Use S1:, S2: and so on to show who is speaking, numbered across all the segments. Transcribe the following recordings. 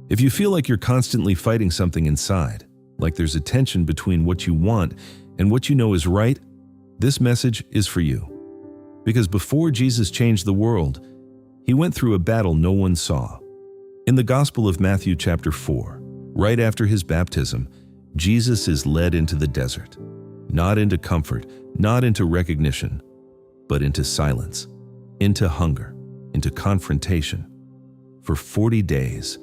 S1: If you feel like you're constantly fighting something inside, like there's a tension between what you want and what you know is right, this message is for you. Because before Jesus changed the world, he went through a battle no one saw. In the Gospel of Matthew chapter 4, right after his baptism, Jesus is led into the desert, not into comfort, not into recognition, but into silence, into hunger, into confrontation. For 40 days,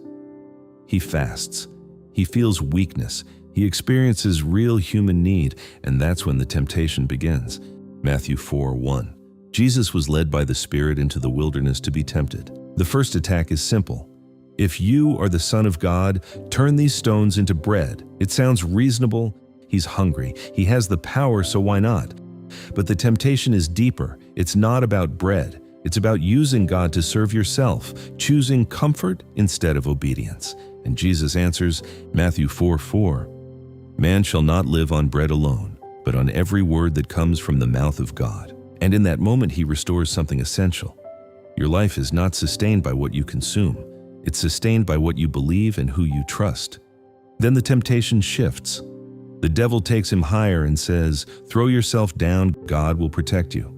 S1: he fasts. He feels weakness. He experiences real human need, and that's when the temptation begins. Matthew 4:1. Jesus was led by the Spirit into the wilderness to be tempted. The first attack is simple. If you are the Son of God, turn these stones into bread. It sounds reasonable. He's hungry. He has the power, so why not? But the temptation is deeper. It's not about bread. It's about using God to serve yourself, choosing comfort instead of obedience. And Jesus answers, Matthew 4:4, "Man shall not live on bread alone, but on every word that comes from the mouth of God." And in that moment, he restores something essential. Your life is not sustained by what you consume. It's sustained by what you believe and who you trust. Then the temptation shifts. The devil takes him higher and says, "Throw yourself down, God will protect you."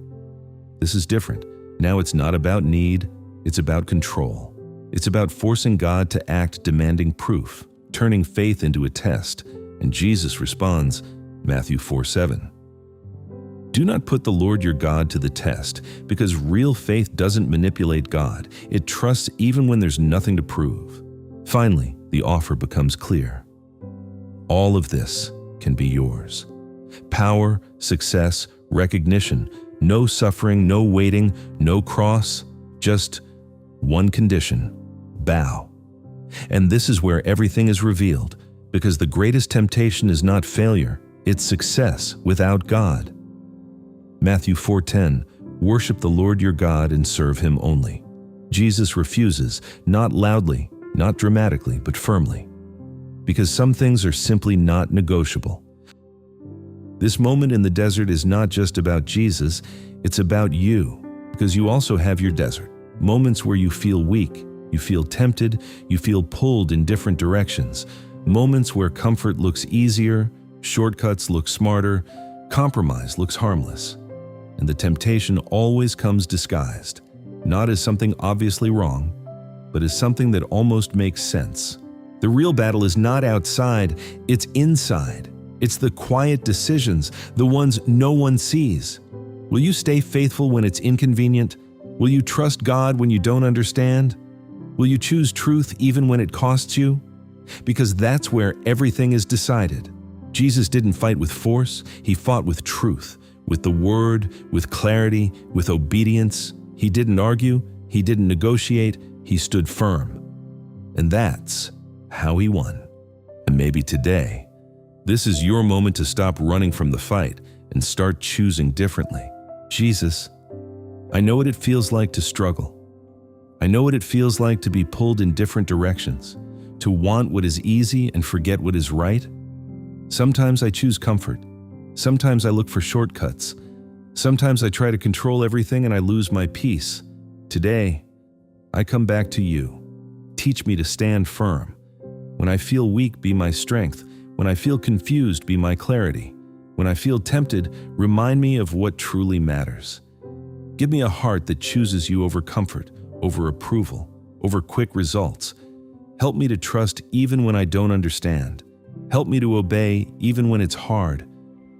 S1: This is different. Now it's not about need, it's about control. It's about forcing God to act, demanding proof, turning faith into a test. And Jesus responds, Matthew 4:7. Do not put the Lord your God to the test, because real faith doesn't manipulate God. It trusts even when there's nothing to prove. Finally, the offer becomes clear. All of this can be yours. Power, success, recognition, no suffering, no waiting, no cross, just one condition: bow. And this is where everything is revealed, because the greatest temptation is not failure, it's success without God. Matthew 4:10, worship the Lord your God and serve him only. Jesus refuses, not loudly, not dramatically, but firmly, because some things are simply not negotiable. This moment in the desert is not just about Jesus, it's about you, because you also have your desert. Moments where you feel weak, you feel tempted, you feel pulled in different directions. Moments where comfort looks easier, shortcuts look smarter, compromise looks harmless. And the temptation always comes disguised, not as something obviously wrong, but as something that almost makes sense. The real battle is not outside, it's inside. It's the quiet decisions, the ones no one sees. Will you stay faithful when it's inconvenient? Will you trust God when you don't understand? Will you choose truth even when it costs you? Because that's where everything is decided. Jesus didn't fight with force, he fought with truth, with the word, with clarity, with obedience. He didn't argue, he didn't negotiate, he stood firm. And that's how he won. And maybe today, this is your moment to stop running from the fight and start choosing differently. Jesus, I know what it feels like to struggle. I know what it feels like to be pulled in different directions, to want what is easy and forget what is right. Sometimes I choose comfort. Sometimes I look for shortcuts. Sometimes I try to control everything and I lose my peace. Today, I come back to you. Teach me to stand firm. When I feel weak, be my strength. When I feel confused, be my clarity. When I feel tempted, remind me of what truly matters. Give me a heart that chooses you over comfort, over approval, over quick results. Help me to trust even when I don't understand. Help me to obey even when it's hard.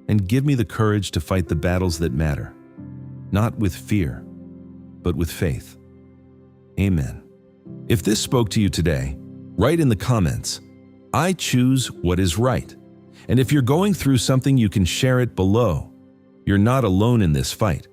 S1: And give me the courage to fight the battles that matter, not with fear, but with faith. Amen. If this spoke to you today, write in the comments, I choose what is right. And if you're going through something, you can share it below. You're not alone in this fight.